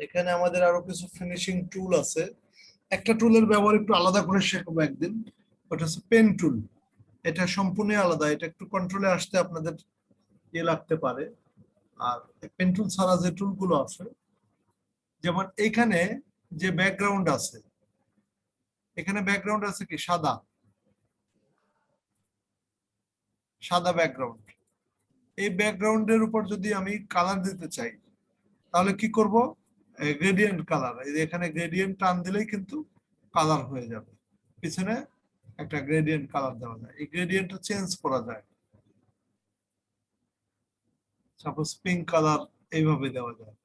এখানে আমাদের আরো কিছু ফিনিশিং টুল আছে। একটা টুলের ব্যবহার একটু আলাদা করে শেখাবো একদিন, ওটা হচ্ছে পেন টুল। এটা সম্পূর্ণ আলাদা, এটা একটু কন্ট্রোলে আসতে আপনাদের লাগতে পারে। আর পেন টুল ছাড়া যে টুলগুলো আছে, যেমন এইখানে যে ব্যাকগ্রাউন্ড আছে, এখানে ব্যাকগ্রাউন্ড আছে কি সাদা, সাদা ব্যাকগ্রাউন্ড। এই ব্যাকগ্রাউন্ডের উপর যদি আমি কালার দিতে চাই, তাহলে কি করব? গ্রেডিয়েন্ট কালার, এই যে এখানে গ্রেডিয়েন্ট টান দিলেই কিন্তু কালার হয়ে যাবে। পিছনে একটা গ্রেডিয়েন্ট কালার দেওয়া যায়, এই গ্রেডিয়েন্টটা চেঞ্জ করা যায়। সাপোজ পিঙ্ক কালার এইভাবে দেওয়া যায়।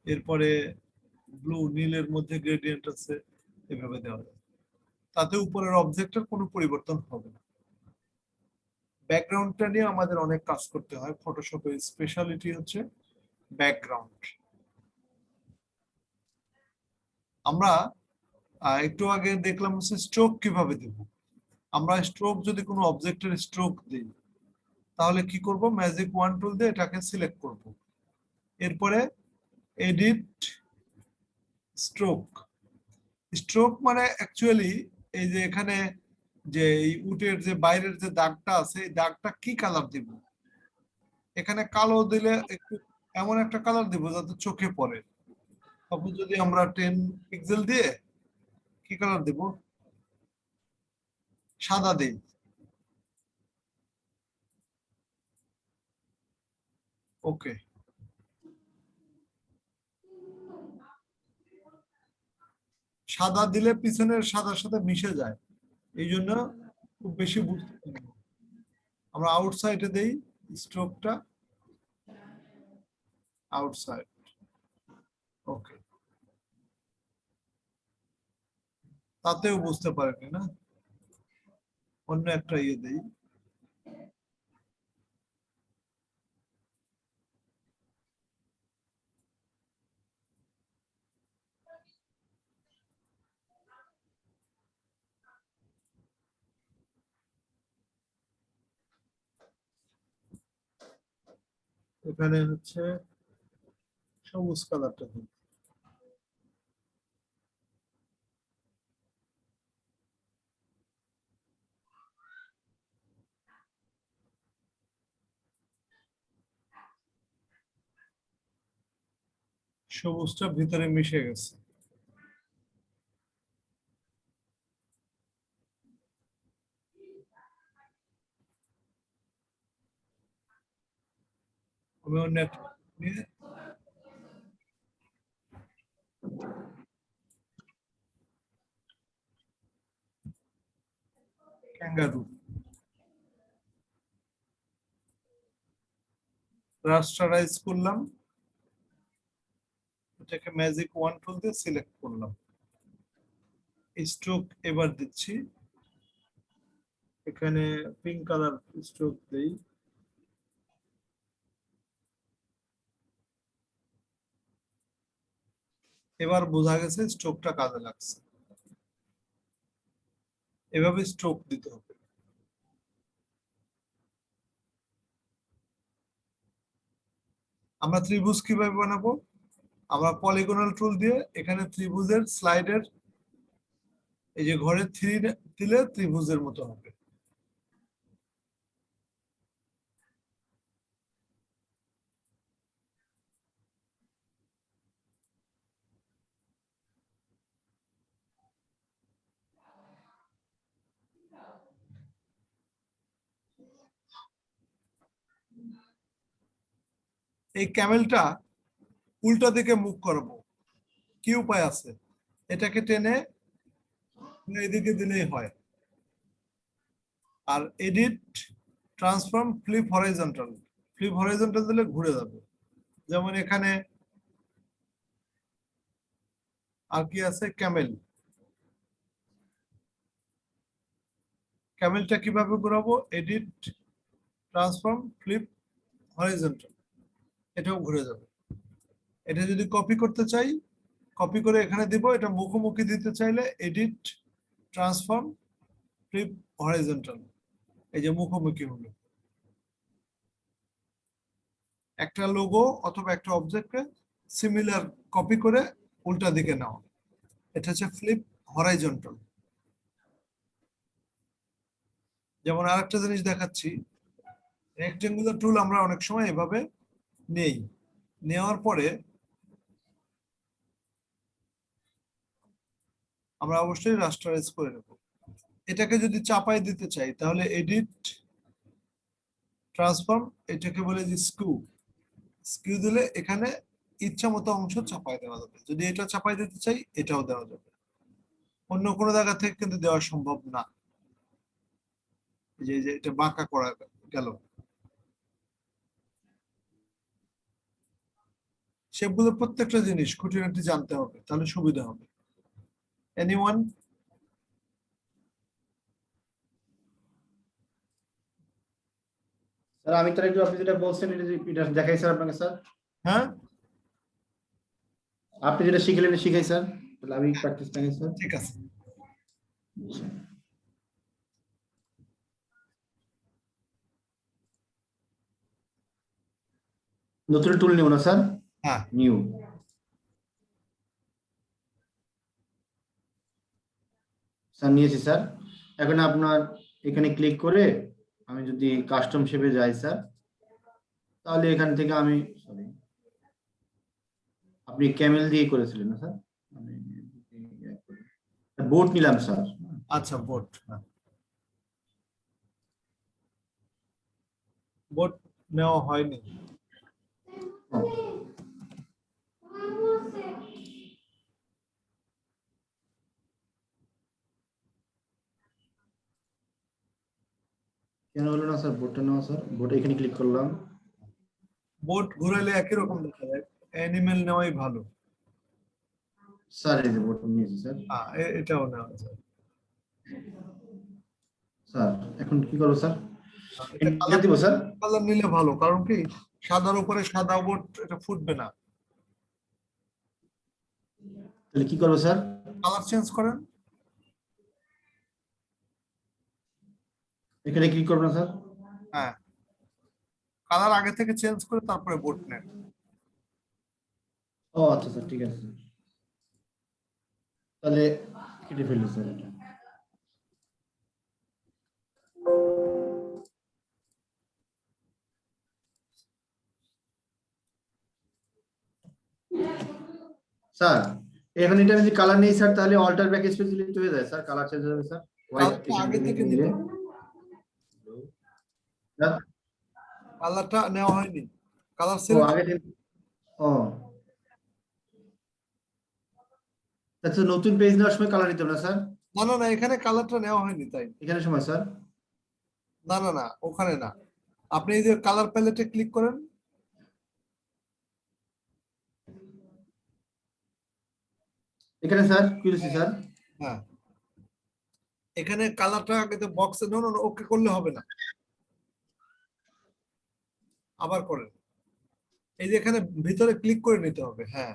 এরপরে ব্লু, নীলের মধ্যে গ্রেডিয়েন্ট আছে, এইভাবে দেওয়া যায়। তাতে উপরের অবজেক্টের কোনো পরিবর্তন হবে না। ব্যাকগ্রাউন্ডটা নিয়ে আমাদের অনেক কাজ করতে হয়। ফটোশপের স্পেশালিটি হচ্ছে ব্যাকগ্রাউন্ড। আমরা একটু আগে দেখলাম হচ্ছে স্ট্রোক কিভাবে দেব। আমরা স্ট্রোক যদি কোনো অবজেক্টের স্ট্রোক দিই, তাহলে কি করব? ম্যাজিক ওয়ান টুল দিয়ে এটাকে সিলেক্ট করব। এরপরে এডিট স্ট্রোক। স্ট্রোক মানে অ্যাকচুয়ালি এই যে এখানে যে এই উটের যে বাইরের যে দাগটা আছে, এই দাগটা কি কালার দিব? এখানে কালো দিলে একটু এমন একটা কালার দিব যাতে চোখে পড়ে। তারপর যদি আমরা 10 পিক্সেল দিয়ে কি কালার দিব? সাদা দিই। ওকে, সাদা দিলে পিছনের সাদার সাথে মিশে যায়, এই জন্য খুব বেশি বুঝতে পারি না। আমরা আউটসাইডে দেই স্ট্রোকটা, আউটসাইড। ওকে, তাতেও বুঝতে পারেনি না? অন্য একটা ইয়ে দেই। এখানে হচ্ছে সবুজ কালারটা দিই। সবুজটা ভিতরে মিশে গেছে। আমি অন্য একটা নিয়ে ক্যাঙ্গারু রাস্টারাইজ করলাম, এটাকে ম্যাজিক ওয়ান টুল দিয়ে সিলেক্ট করলাম। স্ট্রোক এবার দিচ্ছি, এখানে পিঙ্ক কালার স্ট্রোক দেই। এবার বোঝা গেছে স্ট্রোকটা কাজে লাগছে। এভাবে স্ট্রোক দিতে হবে। আমরা ত্রিভুজ কিভাবে বানাবো? আমরা পলিগনাল টুল দিয়ে এখানে ত্রিভুজের স্লাইডের এই যে ঘরে থ্রি দিলে ত্রিভুজের মতো হবে। এই ক্যামেলটা উল্টা দিকে মুখ করবো, কি উপায় আছে? এটাকে টেনে এদিকে দিলেই হয়। আর edit transform flip horizontal, flip horizontal দিলে ঘুরে যাবে। যেমন এখানে আর কি আছে? ক্যামেল। ক্যামেলটা কিভাবে ঘুরাবো? এডিট ট্রান্সফর্ম ফ্লিপ হরাইজন্টাল, এটাও ঘুরে যাবে। এটা যদি কপি করতে চাই, কপি করে এখানে দিব। এটা মুখোমুখি দিতে চাইলে এডিট ট্রান্সফর্ম ফ্লিপ হরাইজন্টাল, এই যে মুখোমুখি হলো। একটা লোগো অথবা একটা অবজেক্টকে সিমিলার কপি করে উল্টা দিকে নেওয়া, এটা হচ্ছে ফ্লিপ হরাইজন্টাল। যেমন আরেকটা জিনিস দেখাচ্ছি, রেক্টেঙ্গুলার টুল আমরা অনেক সময় এভাবে নেই, নেওয়ার পরে আমরা অবশ্যই রাস্টারাইজ করে নেব। এটাকে যদি চাপাই দিতে চাই তাহলে এডিট ট্রান্সফর্ম, এটাকে বলে যে স্কিউ। স্কিউ দিলে এখানে ইচ্ছা মতো অংশ চাপাই দেওয়া যাবে। যদি এটা চাপাই দিতে চাই এটাও দেওয়া যাবে, অন্য কোনো জায়গা থেকে কিন্তু দেওয়া সম্ভব না। যে এটা বাঁকা করা গেল। সেগুলো প্রত্যেকটা জিনিস খুঁটিনাটি জানতে হবে, তাহলে সুবিধা হবে। এনিওয়ান? স্যার আমি তার একটু আপনি যেটা বলছেন এটা দেখাই স্যার আপনাকে স্যার। হ্যাঁ আপনি যেটা শিখলেন শিখাই স্যার, তাহলে আমি প্র্যাকটিস দেখাই স্যার। ঠিক আছে। নতুন টুল নিব না স্যার? হ্যাঁ নিউ। স্যার নিয়েছি স্যার। এখন আপনার এখানে ক্লিক করে আমি যদি কাস্টম শেপে যাই স্যার, তাহলে এখান থেকে আমি সরি আপনি ক্যামেল দিয়ে করেছিলেন না স্যার? আমি বোট নিলাম স্যার। আচ্ছা বোট, হ্যাঁ বোট নেওয়া হয়নি। কেন হলো না স্যার বোটটা নেওয়া স্যার? বোট এখানে ক্লিক করলাম। বোট ঘুরাইলে একই রকম দেখা যায়, অ্যানিমেল নেওয়াই ভালো। স্যার এই যে বোট নিয়েছি স্যার। হ্যাঁ এটাও নেওয়া যায়। স্যার এখন কি করবো স্যার? এটা এটা দিব স্যার? কালার নিলে ভালো, কারণ কি সাদার উপরে সাদা বোট এটা ফুটবে না। তাহলে কি করবো স্যার? কালার চেঞ্জ করেন। এখানে ক্লিক করবো না স্যার? হ্যাঁ কালার আগে থেকে চেঞ্জ করে তারপরে বোট নেন। ও আচ্ছা স্যার ঠিক আছে। তাহলে কেটে ফেললো স্যার এটা। স্যার এখন এটা যদি কালার নেই স্যার, তাহলে অল্টার ব্যাক স্পেস দিলে হয়ে যায় স্যার, কালার চেঞ্জ হবে স্যার। হোয়াইট আগে থেকে নিলে কালারটা নেওয়া হয়নি, কালার ও সিলেক্ট। আগে থেকে ও আচ্ছা, নতুন পেজ নেওয়ার সময় কালার নিতে হবে না স্যার? না না না, এখানে কালারটা নেওয়া হয়নি তাই। এখানে সময় স্যার? না না না, ওখানে না। আপনি এই যে কালার প্যালেটে ক্লিক করেন, এখানে স্যার করেছি স্যার। হ্যাঁ এখানে কালারটা আগে তো বক্সে ওকে করলে হবে না, আবার করেন। এই যে এখানে ভিতরে ক্লিক করে নিতে হবে। হ্যাঁ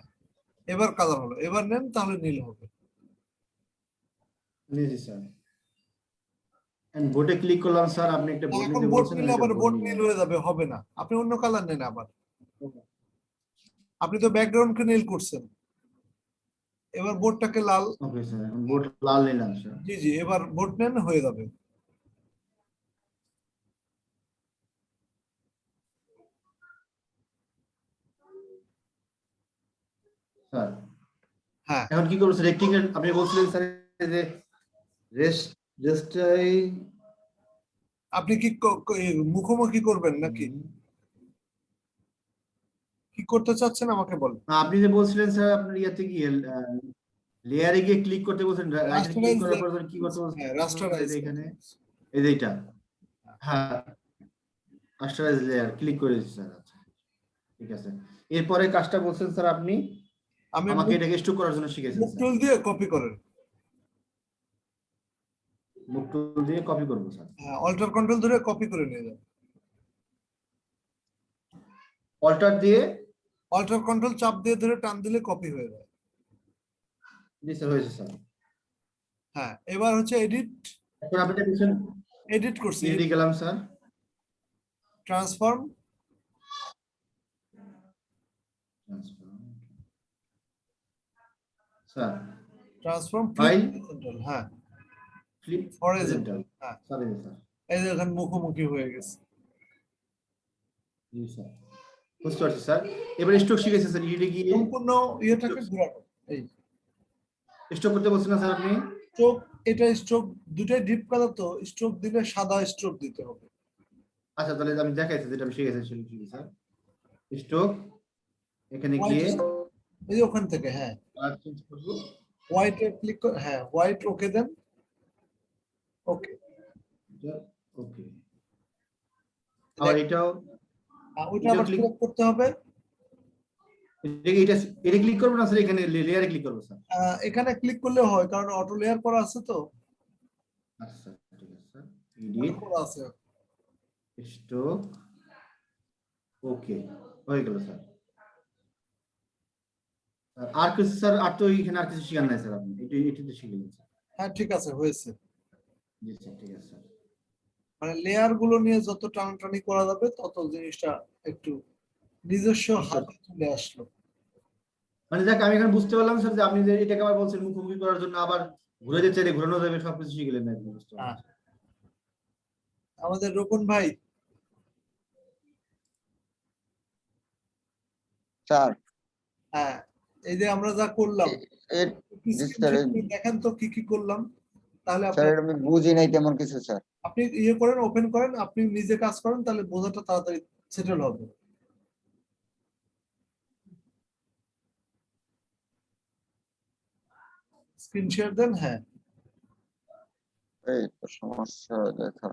এবার কালার হলো, এবার নেন তাহলে নীল হবে। নিয়েছি স্যার। এন্ড বোটে ক্লিক করলাম স্যার, আপনি একটা বোট এখন নিতে বোট বলছেন, নিলে আমি একটা আবার বোট বোট নীল নিলাম। হয়ে যাবে, হবে না। আপনি অন্য কালার নেন আবার। আপনি তো ব্যাকগ্রাউন্ডকে নীল করছেন, এবার বোর্ডটাকে লাল। ওকে স্যার, এখন বোট লাল নিলাম স্যার। জি জি, এবার বোট নেন, হয়ে যাবে। স্যার হ্যাঁ এখন কি করবো স্যার? রেক্টিঙ্গেল আপনি বলছিলেন স্যার যে রেস্ট রেস্টই আপনি কি মুখোমুখি করবেন নাকি কি করতে চাচ্ছেন আমাকে বলেন। আপনি যে বলছিলেন স্যার আপনার ইয়াতে গিয়ে লেয়ারে গিয়ে ক্লিক করতে বলছেন, রাইটে ক্লিক রাস্টারাইজ, করার পর কি করতে হ্যাঁ বলছেন রাস্টারাইজ। এখানে? এই যে এটা, হ্যাঁ রাস্টারাইজ লেয়ার ক্লিক করেছি স্যার। আচ্ছা ঠিক আছে, এরপরে কাজটা বলছেন স্যার আপনি আমি আমাকে এটাকে স্টোর করার জন্য শিখেছেন মুভ স্যার। টুল দিয়ে কপি করেন। মুভ টুল দিয়ে কপি করবো স্যার। হ্যাঁ অল্টার কন্ট্রোল ধরে কপি করে নিয়ে যান। অল্টার দিয়ে? অল্টার কন্ট্রোল চাপ দিয়ে ধরে টান দিলে কপি হয়ে যায়। জি স্যার, হয়েছে স্যার। হ্যাঁ এবার হচ্ছে এডিট এখন আপনি দেখছেন এডিট করছি, এদিকে গেলাম sir. Transform, sir transform file horizontal, হ্যাঁ ফ্লিপ হরিজন্টাল, হ্যাঁ স্যার এই যে স্যার। এই যে এখন মুখোমুখি হয়ে গেছে। জি স্যার, বুঝতে পারছি স্যার। এবার স্ট্রোক শিখেছে স্যার, ইডে গিয়ে সম্পূর্ণ ইয়েটাকে ঘোরানো, এই স্ট্রোক করতে বলছেন না স্যার আপনি? স্ট্রোক, এটা স্ট্রোক দুটাই ডিপ কালার, তো স্ট্রোক দিলে সাদা স্ট্রোক দিতে হবে। আচ্ছা তাহলে আমি দেখাইছি যেটা আমি শিখেছি শিখেছি স্যার। স্ট্রোক এখানে হোয়াইট, গিয়ে এই যে ওখান থেকে, হ্যাঁ কালার চেঞ্জ করব। হোয়াইট এ ক্লিক করে, হ্যাঁ হোয়াইট ওকে দেন, ওকে ওকে, আর এটাও ওইটা এটাও আবার ক্লিক, সিলেক্ট করতে হবে। এটা এটা ক্লিক করব না স্যার, এখানে লেয়ারে ক্লিক করব স্যার? এখানে ক্লিক করলে হয়, কারণ অটো লেয়ার করা আছে তো, আচ্ছা ঠিক আছে স্যার। এডিট করা আছে। স্ট্রোক ওকে হয়ে গেল স্যার। আর কিছু স্যার, আর তো এখানে আর কিছু শিখার নাই স্যার, আপনি এটা তো শিখে গেছেন। হ্যাঁ ঠিক আছে, হয়েছে। জি স্যার ঠিক আছে স্যার। মানে লেয়ার গুলো নিয়ে যত টানাটানি করা যাবে তত জিনিসটা একটু নিজস্ব হাতে চলে আসলো। মানে দেখ আমি এখানে বুঝতে পারলাম স্যার যে আপনি যে এটাকে আবার বলছেন মুখোমুখি করার জন্য আবার ঘুরে যেতে চাইলে ঘোরানো যাবে, সবকিছু শিখে গেলেন একদম, বুঝতে হ্যাঁ, পারলাম। আমাদের রোকন ভাই, স্যার হ্যাঁ এই যে আমরা যা করলাম, জি স্যার, স্ক্রিনশট নিয়ে দেখেন তো কি কি করলাম, তাহলে স্যার আপনার, আমি বুঝি নাই তেমন কিছু স্যার। আপনি ইয়ে করেন, ওপেন করেন, আপনি নিজে কাজ করেন, তাহলে বোঝাটা তাড়াতাড়ি সেটেল হবে। স্ক্রিন শেয়ার দেন, হ্যাঁ এই তো সমস্যা দেখা।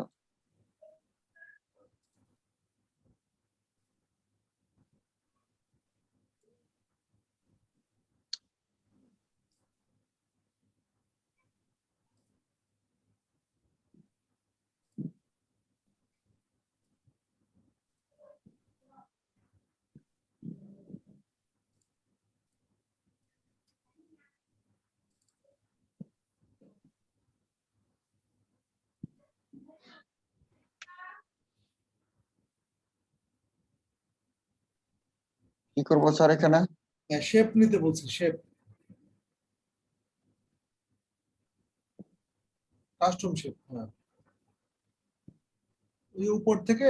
কি করবো স্যার এখানে? হ্যাঁ, শেপ নিতে বলছি, শেপ, কাস্টম শেপ, হ্যাঁ ওই উপর থেকে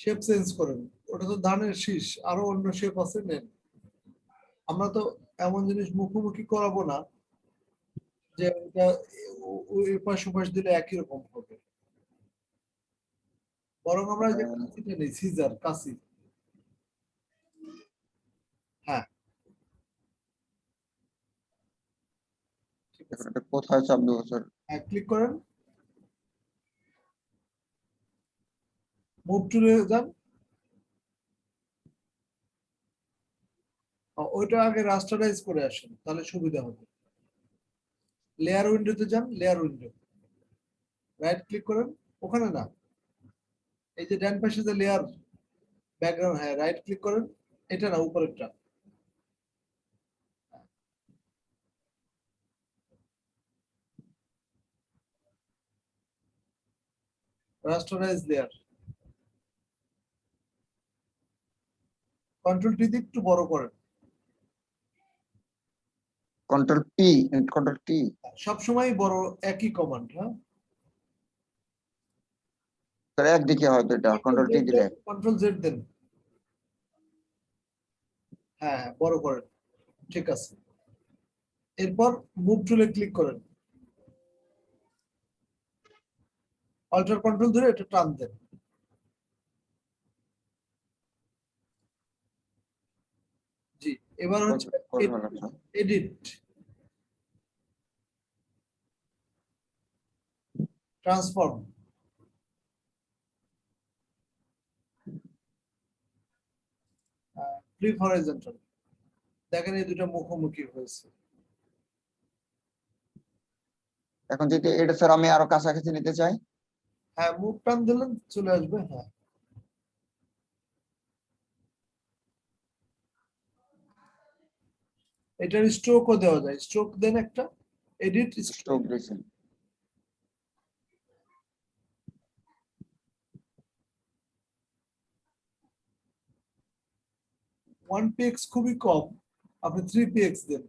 শেপ চেঞ্জ করেন। ওটা তো ধানের শীষ, আরো অন্য শেপ আছে, নেন। আমরা তো এমন জিনিস মুখোমুখি করাবো না যে এটা এপাশ ওপাশ দিলে একই রকম হবে, বরং আমরা যে কাঁচিটা নেই, সিজার কাঁচি, হ্যাঁ ঠিক আছে, এটা কোথায় চাপ দেবো স্যার? হ্যাঁ ক্লিক করেন, মুভ টুলে যান, ওইটা আগে রাস্টারাইজ করে আসেন, তাহলে সুবিধা হবে। লেয়ার উইন্ডোতে যান, লেয়ার উইন্ডো, রাইট ক্লিক করেন, ওখানে না, এই যে ডান পাশে যে লেয়ার ব্যাকগ্রাউন্ড, হ্যাঁ রাইট ক্লিক করেন, এটা না উপরেরটা, রাস্টারাইজ লেয়ার, কন্ট্রোল টি দিয়ে একটু বড় করেন। Control P, control T. সবসময় বড়, একই কমান্ড, হ্যাঁ স্যার একদিকে হয়তো এটা কন্ট্রোল টি দিলে। কন্ট্রোল জেড দেন, হ্যাঁ বড় করেন, ঠিক আছে। এরপর মুভ টুলে ক্লিক করেন, অল্টার কন্ট্রোল ধরে এটা টান দেন। জি, এবার হচ্ছে করে ফেলাম sir. Edit, transform, flip horizontal, দেখেন এই দুটো মুখোমুখি হয়েছে। এখন যদি এটা স্যার আমি আরো কাছাকাছি নিতে চাই? হ্যাঁ মুভ টান দিলেন চলে আসবে, হ্যাঁ এটার স্ট্রোকও দেওয়া যায়, স্ট্রোক দেন একটা, এডিট স্ট্রোক, স্ট্রোক দিয়েছেন। 1px খুবই কম, আপনি 3px দেন।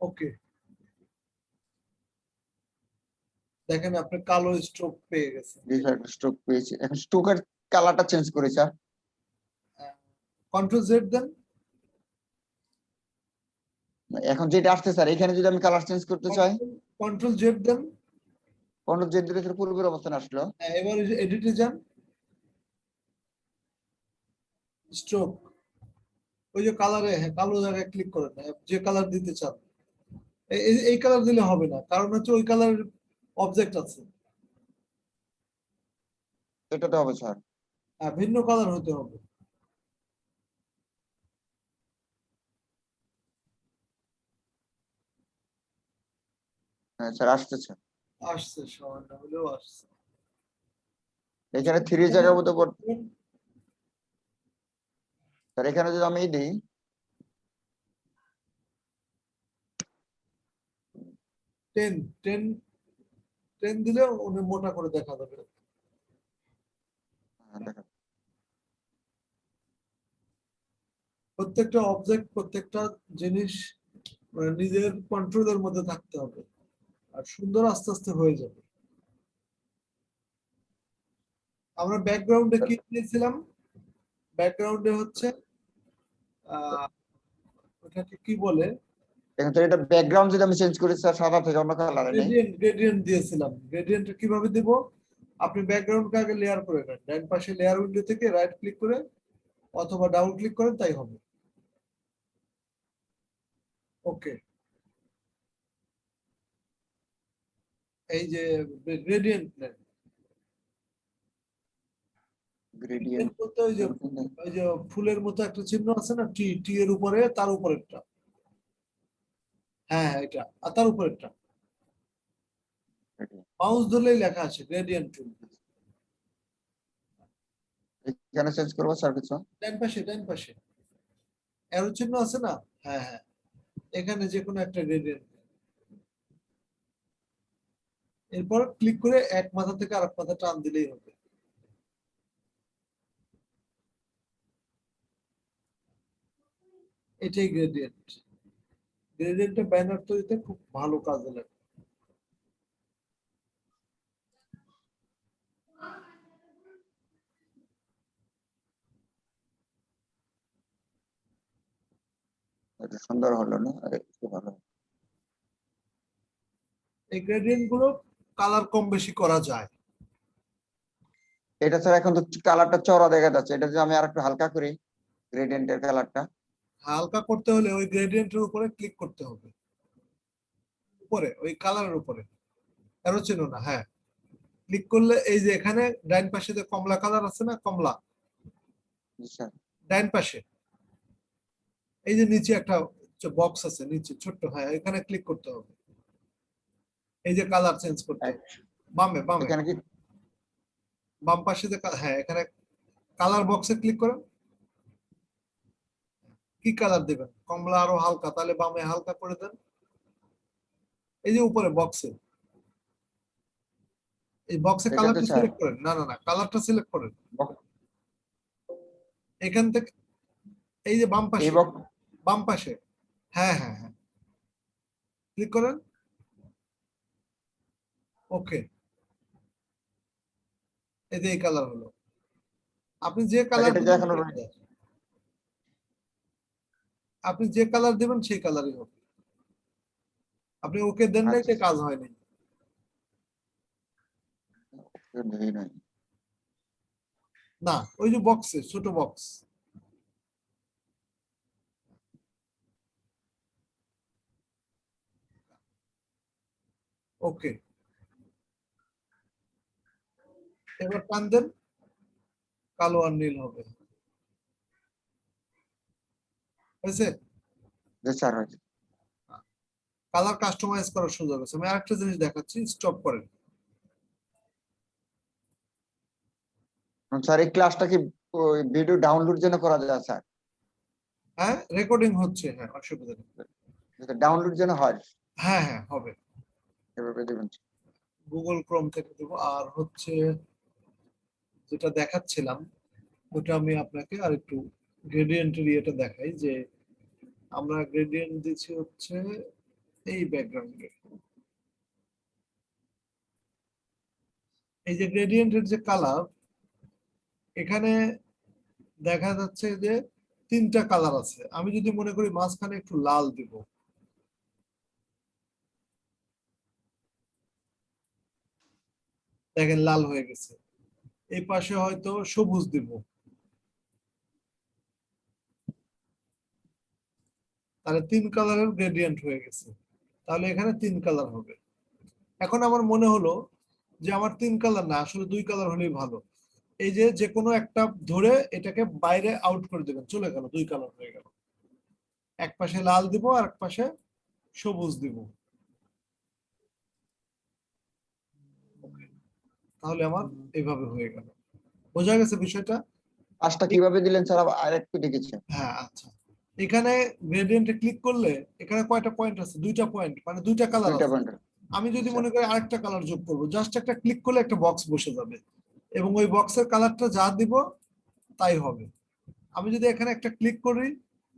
ওকে, দেখেন আপনি কালো স্ট্রোক পেয়ে গেছেন। জি স্যার, স্ট্রোক পেয়েছি। এখন স্ট্রোকের কালারটা চেঞ্জ করি স্যার। কন্ট্রোল জেড দেন। এখন যেটা আসছে স্যার, এখানে যদি আমি কালার চেঞ্জ করতে চাই, কন্ট্রোল জেড দেন। কন্ট্রোল জেড দিলে পূর্বের অবস্থানে আসলো। এবার এডিটে যান, স্ট্রোক, ওই যে কালারে, হ্যাঁ কালো জায়গায় ক্লিক করেন, যে কালার দিতে চান। এই কালার দিলে হবে না, কারণ হচ্ছে ওই কালারের অবজেক্ট আছে। এটাতে হবে স্যার। ভিন্ন কালার হতে হবে। হ্যাঁ স্যার, আসতেছে। আসছে, সামান্য হলেও আসছে। এখানে 3 জায়গার মতো স্যার, এখানে যদি আমি দিই, 10 10 10 দিলে উনি মোটা করে দেখা যাবে। দেখেন প্রত্যেকটা অবজেক্ট, প্রত্যেকটা জিনিস মানে নিজের কন্ট্রোলের মধ্যে থাকতে হবে, আর সুন্দর আস্তে আস্তে হয়ে যাবে। আমরা ব্যাকগ্রাউন্ডে কি দিয়েছিলাম? ব্যাকগ্রাউন্ডে হচ্ছে ওটাকে কি বলে, এখন স্যার, এটা ব্যাকগ্রাউন্ড যদি আমি চেঞ্জ করি স্যার, সাদা থেকে অন্য কালারে নেই। গ্রেডিয়েন্ট দিয়েছিলাম। গ্রেডিয়েন্ট কিভাবে দিব? আপনি ব্যাকগ্রাউন্ডকে আগে লেয়ার করে নেন, ডান পাশে লেয়ার উইন্ডো থেকে রাইট ক্লিক করে অথবা ডাবল ক্লিক করেন, তাই হবে। ওকে, এই যে গ্রেডিয়েন্ট নেন। গ্রেডিয়েন্ট বলতে ওই যে ফুলের মতো একটা চিহ্ন আছে না, টি, টি এর উপরে, তার উপরেরটা। হ্যাঁ হ্যাঁ, এটা আর তার উপরেরটা। মাউস ধরলেই লেখা আছে গ্রেডিয়েন্ট টুল। এখানে চেঞ্জ করবো স্যার কিছু। ডান পাশে, ডান পাশে অ্যারো চিহ্ন আছে না? হ্যাঁ হ্যাঁ, এখানে যে কোনো একটা গ্রেডিয়েন্ট, এরপর ক্লিক করে এক মাথা থেকে আরেক মাথা টান দিলেই হবে। এটাই গ্রেডিয়েন্ট। গ্রেডিয়েন্টটা ব্যানার তৈরিতে খুব ভালো কাজে লাগে। এটা সুন্দর হলো না? একটু ভালো। এই গ্রেডিয়েন্ট গুলো কালার কম বেশি করা যায়। এটা স্যার এখন তো কালারটা চড়া দেখা যাচ্ছে, এটা যদি আমি আর একটু হালকা করি, গ্রেডিয়েন্টের কালারটা। হালকা করতে হলে ওই গ্রেডিয়েন্টের উপরে ক্লিক করতে হবে, উপরে ওই কালারের উপরে, অ্যারো চিহ্ন না, হ্যাঁ ক্লিক করলে এই যে এখানে ডাইন পাশে যে কমলা কালার আছে না, কমলা, জি স্যার। ডাইন পাশে এই যে নিচে একটা বক্স আছে নিচে ছোট্ট, হ্যাঁ এখানে ক্লিক করতে হবে। এই যে কালার চেঞ্জ করতে হবে, বামে বামে এখানে কি বাম পাশে যে হ্যাঁ এখানে কালার বক্সে ক্লিক করেন। কি কালার দিবেন? কমলা আরো হালকা, তাহলে বামে হালকা করে দেন। এই যে উপরে বক্সে, এই বক্সে এটাতে কালারটা স্যার? সিলেক্ট করেন, না না না, কালারটা সিলেক্ট করেন এখান থেকে। এই যে বাম এই পাশে, বক্স। বাম পাশে, হ্যাঁ হ্যাঁ হ্যাঁ, ক্লিক করেন। ওকে, এই যে এই কালার হলো। আপনি যে কালার এটা যে দিবেন এখনো সেই colour। আপনি যে কালার দিবেন সেই কালারই হবে। আপনি ওকে দেন নাই, আচ্ছা, কাজ হয়নি। নেই নাই। না, ওই যে বক্সে, ছোট বক্স। ওকে, এবার টান দেন, কালো আর নীল হবে। হয়েছে? জি স্যার, হয়েছে। কালার কাস্টমাইজ করার সুযোগ আছে। আমি আরেকটা জিনিস দেখাচ্ছি, স্টপ করেন। স্যার, এই ক্লাসটা কি ভিডিও ডাউনলোড জন্য করা যায় স্যার? হ্যাঁ রেকর্ডিং হচ্ছে, হ্যাঁ অসুবিধা নেই। ডাউনলোড যেন হয়, হ্যাঁ হ্যাঁ হবে। এভাবে দেবেন। গুগল ক্রোম থেকে দেবো, আর হচ্ছে যেটা দেখাচ্ছিলাম ওটা আমি আপনাকে আর একটু গ্রেডিয়েন্টের ইয়েটা দেখাই, যে আমরা গ্রেডিয়েন্ট দিচ্ছি হচ্ছে এই ব্যাকগ্রাউন্ডে। এই যে গ্রেডিয়েন্টের যে কালার, এখানে দেখা যাচ্ছে যে 3টা কালার আছে। আমি যদি মনে করি মাঝখানে একটু লাল দিব, দেখেন লাল হয়ে গেছে। এই পাশে হয়তো সবুজ দিব, তাহলে 3 কালারের গ্রেডিয়েন্ট হয়ে গেছে। তাহলে এখানে 3 কালার হবে। এখন আমার মনে হলো যে আমার 3 কালার না, আসলে 2 কালার হলেই ভালো। এই যে যে কোনো একটা ধরে এটাকে বাইরে আউট করে দেবেন, চলে গেল, 2 কালার হয়ে গেল। এক পাশে লাল দিব আর এক পাশে সবুজ দিব। তাহলে আমার এইভাবে হয়ে গেল। বোঝা গেছে বিষয়টা? কাজটা কিভাবে দিলেন স্যার, আর একটু দেখেছি। হ্যাঁ, আচ্ছা। এখানে গ্রেডিয়েন্টে ক্লিক করলে এখানে কয়টা পয়েন্ট আছে? 2টা পয়েন্ট, মানে 2টা কালার 2টা আছে। পয়েন্ট। আমি যদি আচ্ছা। মনে করি আরেকটা কালার যোগ করবো, জাস্ট একটা ক্লিক করলে একটা বক্স বসে যাবে এবং ওই বক্সের কালারটা যা দিব তাই হবে। আমি যদি এখানে একটা ক্লিক করি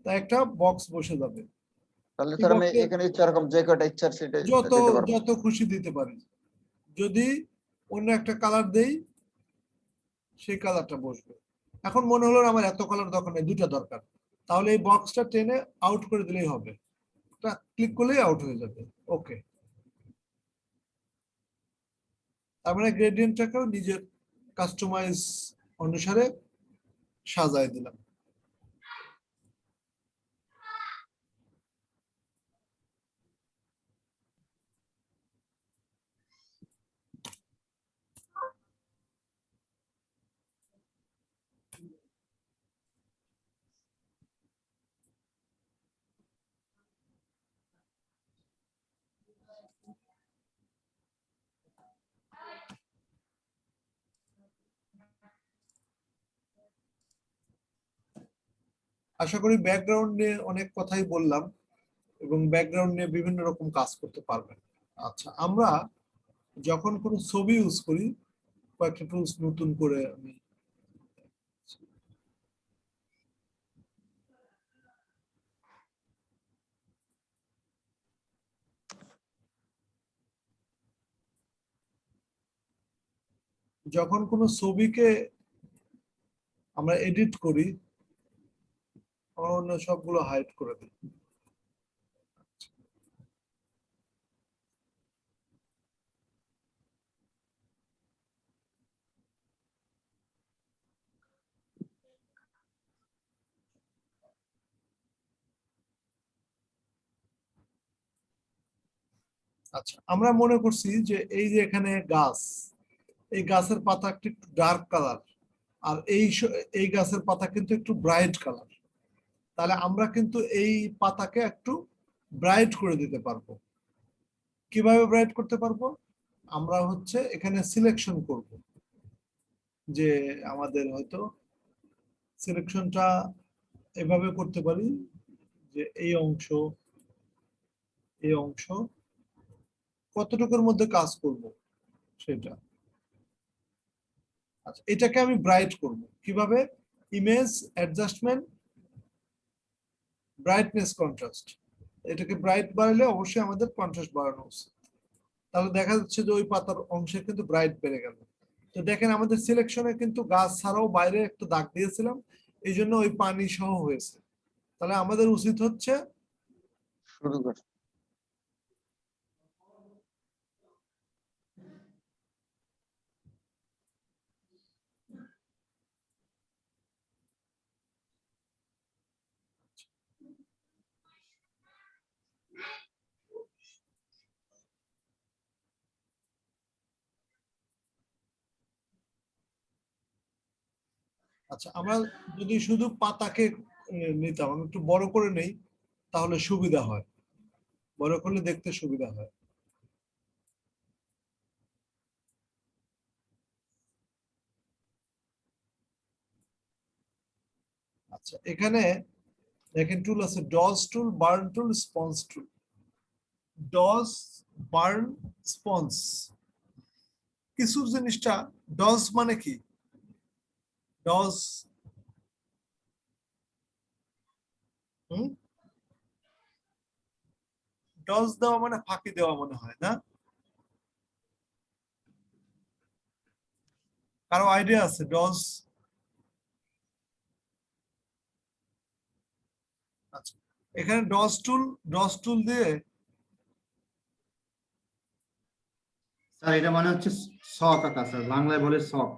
তা একটা বক্স বসে যাবে। তাহলে এই স্যার আমি বক্সে এখানে ইচ্ছা এরকম যে কয়টা ইচ্ছা সেটা যত দিতে পারবো। যত খুশি দিতে পারি। যদি অন্য একটা কালার দেই সেই কালারটা বসবে। এখন মনে হলো আমার এত কালার দরকার নেই, 2টা দরকার, তাহলে এই বক্সটা টেনে আউট করে দিলেই হবে। ক্লিক করলেই আউট হয়ে যাবে। ওকে, তার মানে গ্রেডিয়েন্টটাকেও নিজের কাস্টমাইজ অনুসারে সাজায় দিলাম। আশা করি ব্যাকগ্রাউন্ড নিয়ে অনেক কথাই বললাম এবং ব্যাকগ্রাউন্ড নিয়ে বিভিন্ন রকম কাজ করতে পারবেন। আচ্ছা, আমরা যখন কোনো ছবি ইউজ করি, কয়েকটা টুলস নতুন করে আমি যখন কোনো ছবিকে আমরা এডিট করি, আমরা অন্য সবগুলো হাইড করে দিই। আচ্ছা, আমরা মনে করছি যে এই যে এখানে গাছ, এই গাছের পাতা একটু ডার্ক কালার, আর এই গাছের পাতা কিন্তু একটু ব্রাইট কালার। তাহলে আমরা কিন্তু এই পাতাকে একটু ব্রাইট করে দিতে পারবো। কিভাবে ব্রাইট করতে পারবো? আমরা হচ্ছে এখানে সিলেকশন করব, যে আমাদের হয়তো সিলেকশনটা এভাবে করতে পারি যে এই অংশ কতটুকুর মধ্যে কাজ করব সেটা। আচ্ছা, এটাকে আমি ব্রাইট করব কিভাবে? Image adjustment, brightness contrast. এটাকে ব্রাইট বাড়ালে অবশ্যই আমাদের কন্ট্রাস্ট বাড়ানো উচিত। তাহলে দেখা যাচ্ছে যে ওই পাতার অংশে কিন্তু ব্রাইট বেড়ে গেল। তো দেখেন আমাদের সিলেকশনে কিন্তু গাছ ছাড়াও বাইরে একটা দাগ দিয়েছিলাম, এই জন্য ওই পানি সহ হয়েছে। তাহলে আমাদের উচিত হচ্ছে শুরু কর। আচ্ছা, আমরা যদি শুধু পাতাকে নিতাম, আমি একটু বড় করে নেই তাহলে সুবিধা হয়, বড় করলে দেখতে সুবিধা হয়। আচ্ছা, এখানে দেখেন টুল আছে, dodge tool, burn tool, sponge tool. Dodge, burn, sponge. কিছু জিনিসটা ডজ মানে কি? ডজ ডজ দেওয়া মানে ফাঁকি দেওয়া মনে হয় না? কারো আইডিয়া আছে ডজ? আচ্ছা, এখানে ডজ টুল দিয়ে স্যার এটা মানে হচ্ছে শক আঁকা স্যার, বাংলায় বলে শক।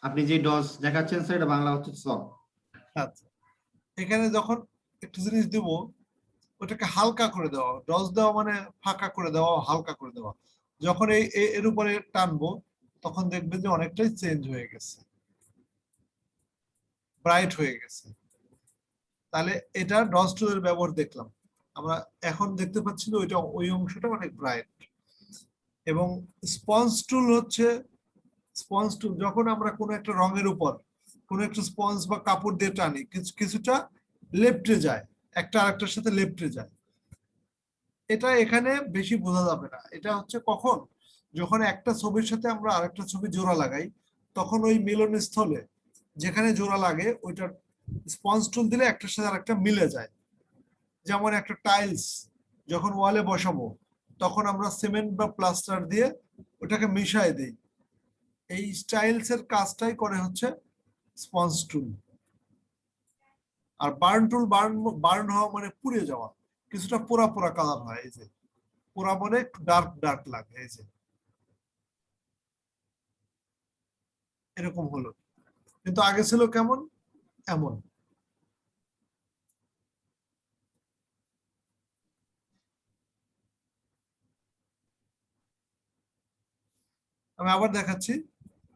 আপনি যে ডস দেখাচ্ছেন স্যার, এটা বাংলা হচ্ছে শক। আচ্ছা, এখানে যখন একটু জিনিস দিব ওটাকে হালকা করে দেওয়া, ডজ দেওয়া মানে ফাঁকা করে দেওয়া, হালকা করে দেওয়া। যখন এর উপরে টানবো তখন দেখবেন যে অনেকটাই চেঞ্জ হয়ে গেছে, ব্রাইট হয়ে গেছে। তাহলে এটা ডজ টুলের ব্যবহার দেখলাম আমরা। এখন দেখতে পাচ্ছি যে ওইটা ওই অংশটা অনেক ব্রাইট। এবং স্পঞ্জ টুল হচ্ছে, স্পঞ্জ টুল যখন আমরা কোনো একটা রঙের উপর কোনো একটা স্পঞ্জ বা কাপড় দিয়ে টানি, কিছুটা লেপ্টে যায়, একটা আরেকটার সাথে লেপ্টে যায়। এটা এখানে বেশি বোঝা যাবে না। এটা হচ্ছে কখন, যখন একটা ছবির সাথে আমরা আরেকটা ছবি জোড়া লাগাই, তখন ওই মিলনস্থলে যেখানে জোড়া লাগে ওইটার স্পঞ্জ টুল দিলে একটার সাথে আরেকটা মিলে যায়। যেমন একটা টাইলস যখন ওয়ালে বসাবো তখন আমরা সিমেন্ট বা প্লাস্টার দিয়ে ওটাকে মিশাই দিই। এই টাইলস এর কাজটাই করে হচ্ছে স্পঞ্জ টুল। আর বার্ন টুল, বার্ন হওয়া মানে পুড়ে যাওয়া, কিছুটা পোড়া পোড়া কালার হয়। এই যে পোড়া মানে একটু ডার্ক ডার্ক লাগে, এই যে এরকম হলো। কিন্তু আগে ছিল কেমন, এমন। আমি আবার দেখাচ্ছি।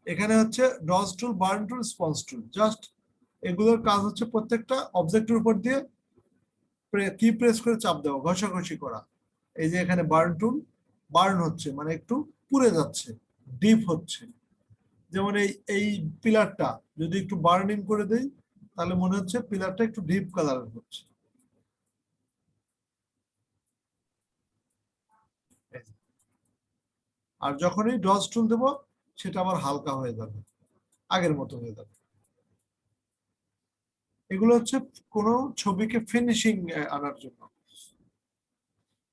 এখানে হচ্ছে dodge tool, burn tool, sponge টুল। জাস্ট এগুলোর কাজ হচ্ছে প্রত্যেকটা অবজেক্টের উপর দিয়ে কি প্রেস করে চাপ দেওয়া, ঘষাঘষি করা। এই যে এখানে বার্ন টুল, বার্ন হচ্ছে মানে একটু পুড়ে যাচ্ছে, ডিপ হচ্ছে। যেমন এই পিলারটা যদি একটু বার্নিং করে দেই তাহলে মনে হচ্ছে পিলারটা একটু ডিপ কালারের হচ্ছে। আর যখনই ডজ টুল দেবো সেটা আবার হালকা হয়ে যাবে, আগের মতো হয়ে যাবে। এগুলো হচ্ছে কোনো ছবিকে ফিনিশিং আনার জন্য।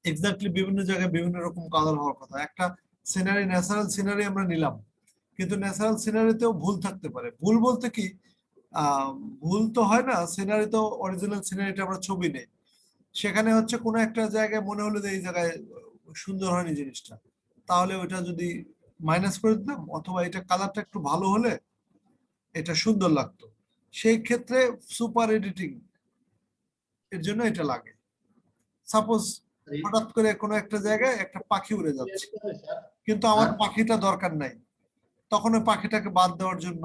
এক্স্যাক্টলি বিভিন্ন জায়গায় বিভিন্ন রকম কালার হওয়ার কথা। একটা সিনারি, ন্যাচারাল সিনারি আমরা নিলাম, কিন্তু ন্যাচারাল সিনারিতেও ভুল থাকতে পারে। ভুল বলতে কি, আহ ভুল তো হয় না, সিনারি তো অরিজিনাল সিনারিটা আমরা ছবি নেই, সেখানে হচ্ছে কোনো একটা জায়গায় মনে হলো যে এই জায়গায় সুন্দর হয়নি জিনিসটা, তাহলে ওইটা যদি মাইনাস করে দিতাম, অথবা এটা কালারটা একটু ভালো হলে এটা সুন্দর লাগতো। সেই ক্ষেত্রে সুপার এডিটিং এর জন্য এটা লাগে। সাপোজ হঠাৎ করে কোনো একটা জায়গায় একটা পাখি উড়ে যাচ্ছে, কিন্তু আমার পাখিটা দরকার নাই, তখন ওই পাখিটাকে বাদ দেওয়ার জন্য,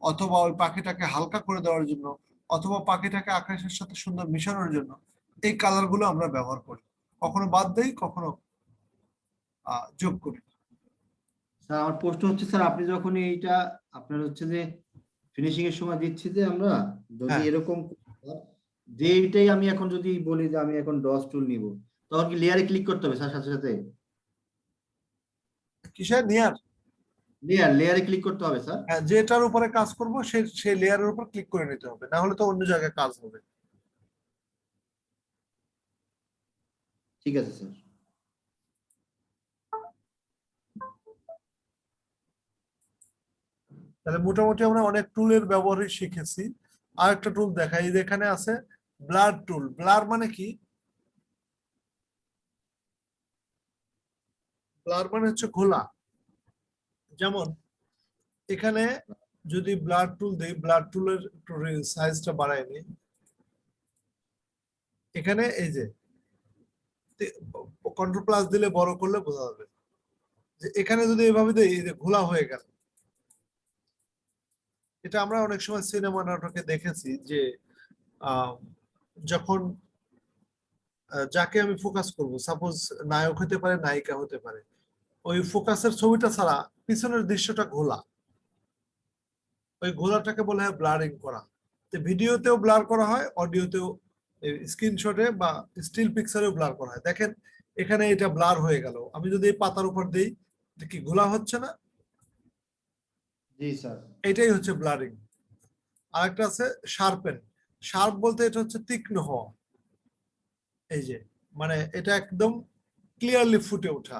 অথবা ওই পাখিটাকে হালকা করে দেওয়ার জন্য, অথবা পাখিটাকে আকাশের সাথে সুন্দর মিশানোর জন্য এই কালার গুলো আমরা ব্যবহার করি। কখনো বাদ দেই, কখনো যোগ করি। স্যার আমার প্রশ্ন হচ্ছে স্যার, আপনি যখন এইটা আপনার হচ্ছে যে ফিনিশিং এর সময় দিচ্ছি যে আমরা, যদি হ্যাঁ, এরকম যে এইটাই আমি এখন যদি বলি যে আমি এখন ডস টুল নিব, তখন কি লেয়ারে ক্লিক করতে হবে স্যার সাথে সাথে? কিসের নিয়ার? লেয়ারে ক্লিক করতে হবে স্যার? হ্যাঁ, যেটার উপরে কাজ করবো সেই লেয়ারের উপর ক্লিক করে নিতে হবে, না হলে তো অন্য জায়গায় কাজ হবে। ঠিক আছে স্যার। তাহলে মোটামুটি আমরা অনেক টুলের ব্যবহারই শিখেছি। আর একটা টুল দেখাই, এখানে আছে ব্লার টুল। ব্লার মানে কি? ব্লার মানে হচ্ছে ঘোলা। যেমন এখানে যদি ব্লাড টুল দেই, ব্লাড টুলের একটু সাইজটা বাড়াই নিই। এখানে এই যে কন্ট্রোল প্লাস দিলে বড় করলে বোঝা যাবে যে এখানে যদি এভাবে দেই, এই যে ঘোলা হয়ে গেল। এটা আমরা অনেক সময় সিনেমা নাটকে দেখেছি যে যখন যাকে আমি ফোকাস করব, সাপোজ নায়ক হতে পারে, নায়িকা হতে পারে, ওই ফোকাসের ছবিটা ছাড়া পিছনের দৃশ্যটা ঘোলা, ওই ঘোলাটাকে বলা হয় ব্লারিং করা। তো ভিডিওতেও ব্লার করা হয়, অডিওতেও, স্ক্রিনশটে বা স্টিল পিকচারেও ব্লার করা হয়। দেখেন এখানে এটা ব্লার হয়ে গেল। আমি যদি এই পাতার উপর দিই, এটা কি ঘোলা হচ্ছে না? জি স্যার। এটাই হচ্ছে ব্লারিং। আরেকটা আছে শার্পেন। শার্প বলতে এটা হচ্ছে তীক্ষ্ণ হওয়া, এই যে মানে এটা একদম ক্লিয়ারলি ফুটে ওঠা।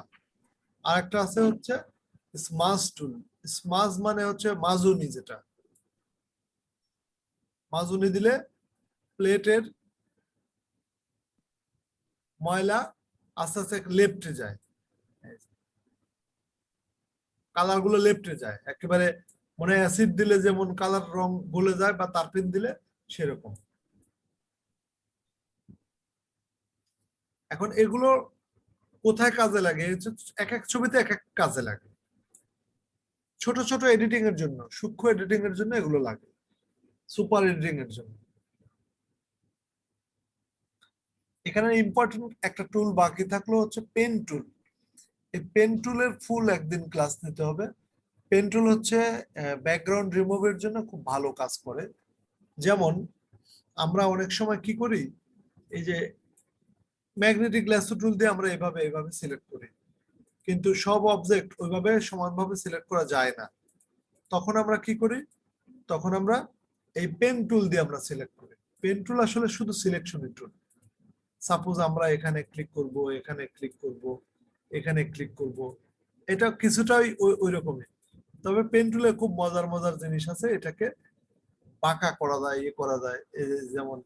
আরেকটা আছে হচ্ছে স্মাজ টুল। স্মাজ মানে হচ্ছে মাজুনি, যেটা মাজুনি দিলে প্লেটের ময়লা আস্তে আস্তে লেপ্টে যায়, কালার গুলো লেপ্টে যায় একেবারে, মনে অ্যাসিড দিলে যেমন কালার রং গলে যায় বা তারপিন দিলে সেরকম। এখন এগুলো কোথায় কাজে লাগে, এক এক ছবিতে এক এক কাজে লাগে। ছোট ছোট এডিটিং এর জন্য, সূক্ষ্ম এডিটিং এর জন্য এগুলো লাগে, সুপার এডিটিং এর জন্য। এখানে ইম্পর্টেন্ট একটা টুল বাকি থাকলো হচ্ছে পেন টুল। এই পেন টুলের ফুল একদিন ক্লাস নিতে হবে। পেন টুল হচ্ছে ব্যাকগ্রাউন্ড রিমুভের জন্য খুব ভালো কাজ করে। যেমন আমরা অনেক সময় কি করি, এই যে ম্যাগনেটিক ল্যাসো টুল দিয়ে আমরা এভাবে এভাবে সিলেক্ট করি, কিন্তু সব অবজেক্ট ওইভাবে সমানভাবে সিলেক্ট করা যায় না। তখন আমরা কি করি, তখন আমরা এই পেন টুল দিয়ে আমরা সিলেক্ট করি। পেন টুল আসলে শুধু সিলেকশনের টুল। সাপোজ আমরা এখানে ক্লিক করব, এখানে ক্লিক করব, এখানে ক্লিক করব, এটা কিছুটাই ওই রকমই। তবে পেন টুলে খুব মজার মজার জিনিস আছে, এটাকে বাঁকা করা যায়, ইয়ে করা যায়, যেমন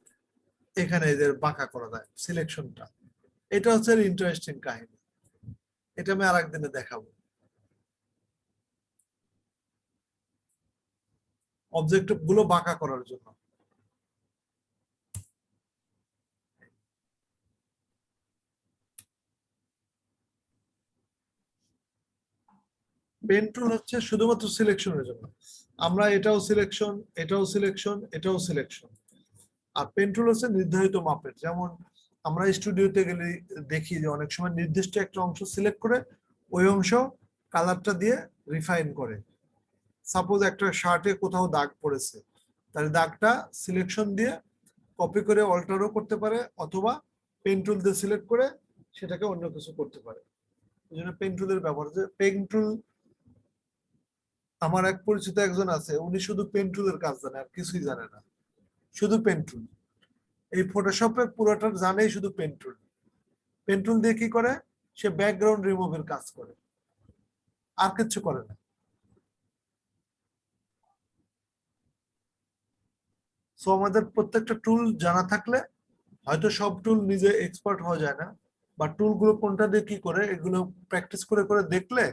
এখানে এদের বাঁকা করা যায় সিলেকশনটা। এটা হচ্ছে ইন্টারেস্টিং কাহিনী, এটা আমি আরেকদিনে দেখাবো। অবজেক্ট গুলো বাঁকা করার জন্য। পেন টুল হচ্ছে শুধুমাত্র সিলেকশনের জন্য। আমরা এটাও সিলেকশন, এটাও সিলেকশন, এটাও সিলেকশন। আর পেন টুল হচ্ছে নির্ধারিত মাপের। যেমন আমরা স্টুডিওতে গেলে দেখি যে অনেক সময় নির্দিষ্ট একটা অংশ সিলেক্ট করে ওই অংশ কালারটা দিয়ে রিফাইন করে। সাপোজ একটা শার্টে কোথাও দাগ পড়েছে, তাহলে দাগটা সিলেকশন দিয়ে কপি করে অল্টারও করতে পারে, অথবা পেন টুল দিয়ে সিলেক্ট করে সেটাকে অন্য কিছু করতে পারে। এই জন্য পেন টুলের ব্যবহার। যে পেন টুল, আমার এক পরিচিত একজন আছে, উনি শুধু পেন টুলের কাজ জানে, আর কিছুই জানে না, শুধু পেন টুল। এই ফটোশপে পুরোটা জানেই শুধু পেন টুল। পেন টুল দিয়ে কি করে, সে ব্যাকগ্রাউন্ড রিমুভের কাজ করে, আর কিছু করে না। সো আমাদের প্রত্যেকটা টুল জানা থাকলে, হয়তো সব টুল নিজে এক্সপার্ট হওয়া যায় না, বা টুল গুলো কোনটা দিয়ে কি করে এগুলো প্র্যাকটিস করে করে দেখলে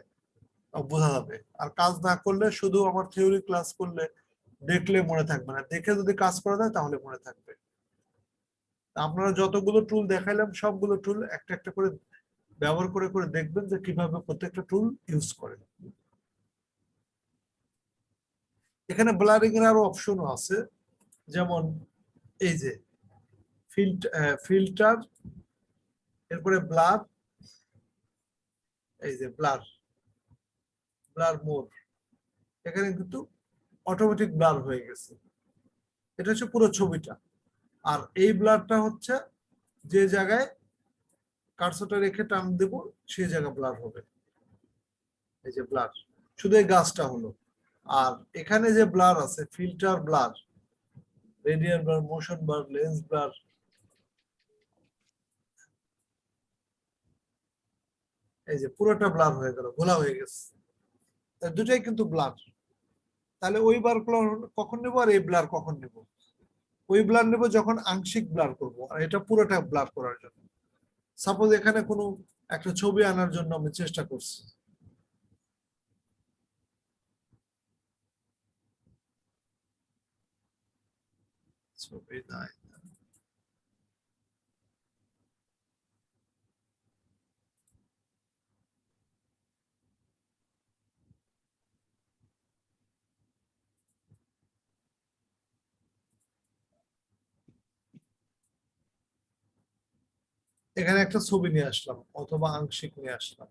বোঝা যাবে। আর কাজ না করলে, শুধু আমার থিওরি ক্লাস করলে দেখলে মনে থাকবে না, দেখে যদি কাজ করা যায় তাহলে মনে থাকবে। আপনারা যতগুলো টুল দেখাইলাম সবগুলো টুল একটা একটা করে ব্যবহার করে করে দেখবেন যে কিভাবে প্রত্যেকটা টুল ইউজ করে। এখানে ব্লারিং এর আরো অপশনও আছে, যেমন এই যে ফিল্টার, এরপরে ব্লার, এই যে ব্লার, ব্লার মোড। এখানে কিন্তু অটোমেটিক ব্লার হয়ে গেছে, এটা হচ্ছে পুরো ছবিটা। আর এই ব্লারটা হচ্ছে যে জায়গায় কার্সরটা রেখে টান দেব সেই জায়গা ব্লার হবে। এই যে ব্লার, শুধু এই গাছটা হলো। আর এখানে যে ব্লার আছে, filter blur, radial blur, motion blur, lens blur, এই যে পুরোটা ব্লার হয়ে গেল, ঘোলা হয়ে গেছে। দুটাই কিন্তু ব্লার। তাহলে ওই ব্লার কখন নেব, আর এই ব্লার কখন নেব? ওই ব্লার নেব যখন আংশিক ব্লার করব, আর এটা পুরোটা ব্লার করার জন্য। সাপোজ এখানে কোনো একটা ছবি আনার জন্য আমি চেষ্টা করছি, ছবি নাই, এখানে একটা ছবি নিয়ে আসলাম অথবা আংশিক নিয়ে আসলাম।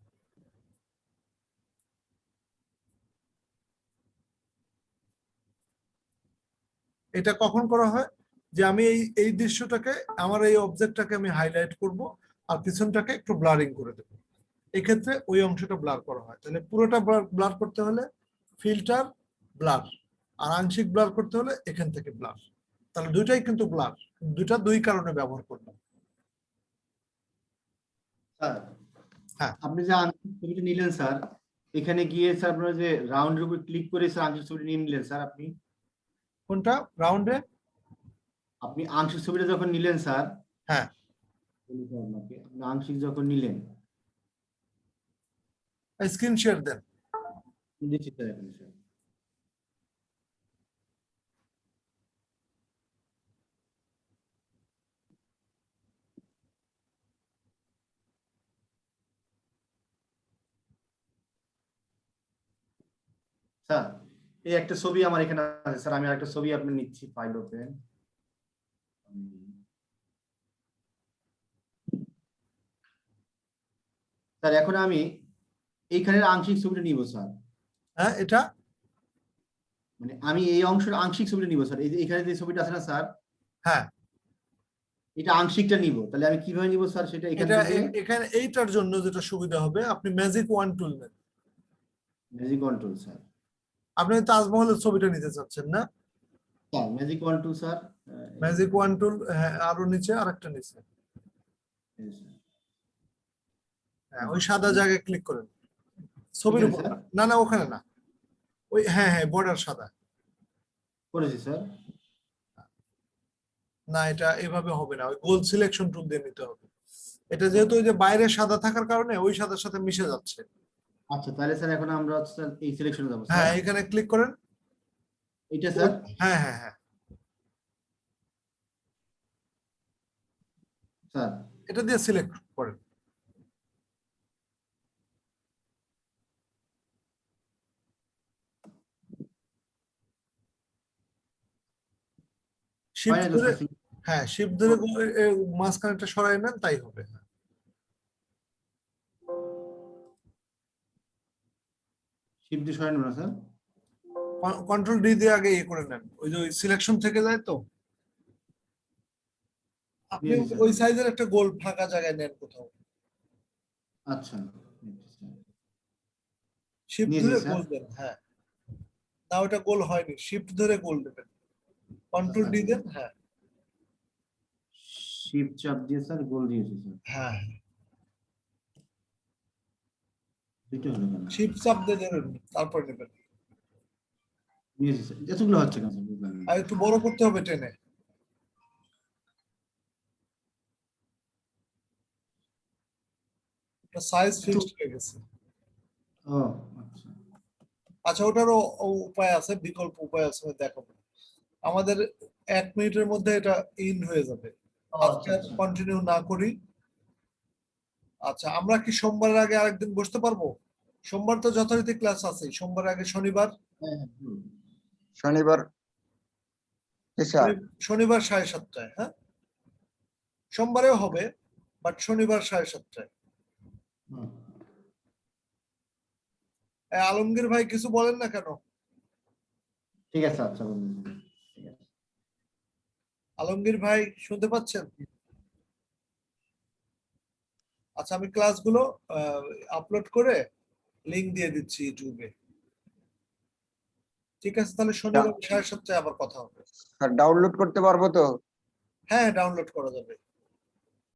এটা কখন করা হয়, যে আমি এই এই দৃশ্যটাকে, আমার এই অবজেক্টটাকে আমি হাইলাইট করব, আর পিছনটাকে একটু ব্লারিং করে দেবো, এক্ষেত্রে ওই অংশটা ব্লার করা হয়। তাহলে পুরোটা ব্লার করতে হলে ফিল্টার, ব্লার, আর আংশিক ব্লার করতে হলে এখান থেকে ব্লার। তাহলে দুইটাই কিন্তু ব্লার, দুইটা দুই কারণে ব্যবহার করলাম। স্যার হ্যাঁ। আপনি যে আংশিক ছবিটা নিলেন স্যার, এখানে গিয়ে স্যার আপনারা যে রাউন্ডের উপর ক্লিক করে স্যার আংশিক ছবিটা নিয়ে নিলেন স্যার, আপনি কোনটা রাউন্ডে? আপনি আংশিক ছবিটা যখন নিলেন স্যার, হ্যাঁ, বলি স্যার আপনাকে, আপনি আংশিক যখন নিলেন, স্ক্রিন শেয়ার দেন। দিচ্ছি স্যার এখন স্যার। স্যার এই একটা ছবি আমার এখানে আছে স্যার, আমি একটা ছবি আপনি নিচ্ছি, ফাইল ওপেন। স্যার এখন আমি এইখানের আংশিক ছবিটা নিব স্যার, হ্যাঁ, এটা মানে আমি এই অংশের আংশিক ছবিটা নিব স্যার, এই যে এখানে যে ছবিটা আছে না স্যার, হ্যাঁ, এটা আংশিকটা নিব, তাহলে আমি কিভাবে নিব স্যার সেটা এখান এটা থেকে? এখানে এইটার জন্য যেটা সুবিধা হবে, আপনি ম্যাজিক ওয়ান টুল নেন। Magic control sir. আপনি তাজমহলের ছবিটা নিতে চাচ্ছেন না? Sir magic control sir. Magic wand tool, হ্যাঁ, আরো নিচে আরেকটা নিচে, এই স্যার। হ্যাঁ, ওই সাদা জায়গায় ক্লিক করেন ছবির এখানে উপর। স্যার? না না, ওখানে না, ওই হ্যাঁ হ্যাঁ বর্ডার সাদা। করেছি স্যার। না, এটা এভাবে হবে না, ওই গোল সিলেকশন টুল দিয়ে নিতে হবে। এটা যেহেতু ওই যে বাইরে সাদা থাকার কারণে ওই সাদার সাথে মিশে যাচ্ছে। আচ্ছা তাহলে স্যার এখন আমরা স্যার এই সিলেকশনে যাব হ্যাঁ, স্যার। এখানে ক্লিক করেন। এটা স্যার? হ্যাঁ হ্যাঁ হ্যাঁ, স্যার এটা দিয়ে সিলেক্ট করেন। শিফট হয় না তো ধরে, স্যার? হ্যাঁ শিফট ধরে মাঝখানেটা সরাই নেন, তাই হবে। শিফট দিয়ে সরানো না স্যার? কন্ট্রোল ডি দিয়ে আগে করে নেন, ওই যে সিলেকশন থেকে যায় তো। আপনি নিয়েছি স্যার। ওই সাইজের একটা গোল ফাঁকা জায়গায় নেন কোথাও, আচ্ছা শিফট নিয়েছি ধরে স্যার। গোল দেন। হ্যাঁ, না ওটা গোল হয়নি, শিফট ধরে গোল দেবেন, কন্ট্রোল ডি দেন। হ্যাঁ শিফট চাপ দিয়ে স্যার গোল দিয়েছি স্যার। হ্যাঁ, দুটো হলো কেন? শিফট চাপ দিয়ে ধরেন, তারপর নেবেন। নিয়েছি স্যার, এতগুলো হচ্ছে কেন স্যার? বুঝলাম না। আর একটু বড় করতে হবে টেনে, সাইজ ফিক্সড হয়ে গেছে। ও আচ্ছা। আচ্ছা, ওটারও উপায় আছে, বিকল্প উপায় আছে, আমি দেখাবো। আমাদের 1 মিনিটের মধ্যে এটা ইন হয়ে যাবে, আজকে আচ্ছা। কন্টিনিউ না করি। আচ্ছা, আমরা কি সোমবারের আগে আরেকদিন বসতে পারবো? সোমবার তো যথারীতি ক্লাস আছে, সোমবার আগে শনিবার। হ্যাঁ, হুম। শনিবার জি স্যার। শনিবার 7:30টায়, হ্যাঁ সোমবারেও হবে, বাট শনিবার 7:30টায়। হুম। আলমগীর ভাই কিছু বলেন না কেন? ঠিক আছে আচ্ছা বন্ধু, ঠিক আছে। আলমগীর ভাই শুনতে পাচ্ছেন? আচ্ছা, আমি ক্লাসগুলো আপলোড করে লিংক দিয়ে দিচ্ছি ইউটিউবে। ঠিক আছে, তাহলে শনিবার 7:30টায় আবার কথা হবে। স্যার ডাউনলোড করতে পারবো তো? হ্যাঁ, ডাউনলোড করা যাবে।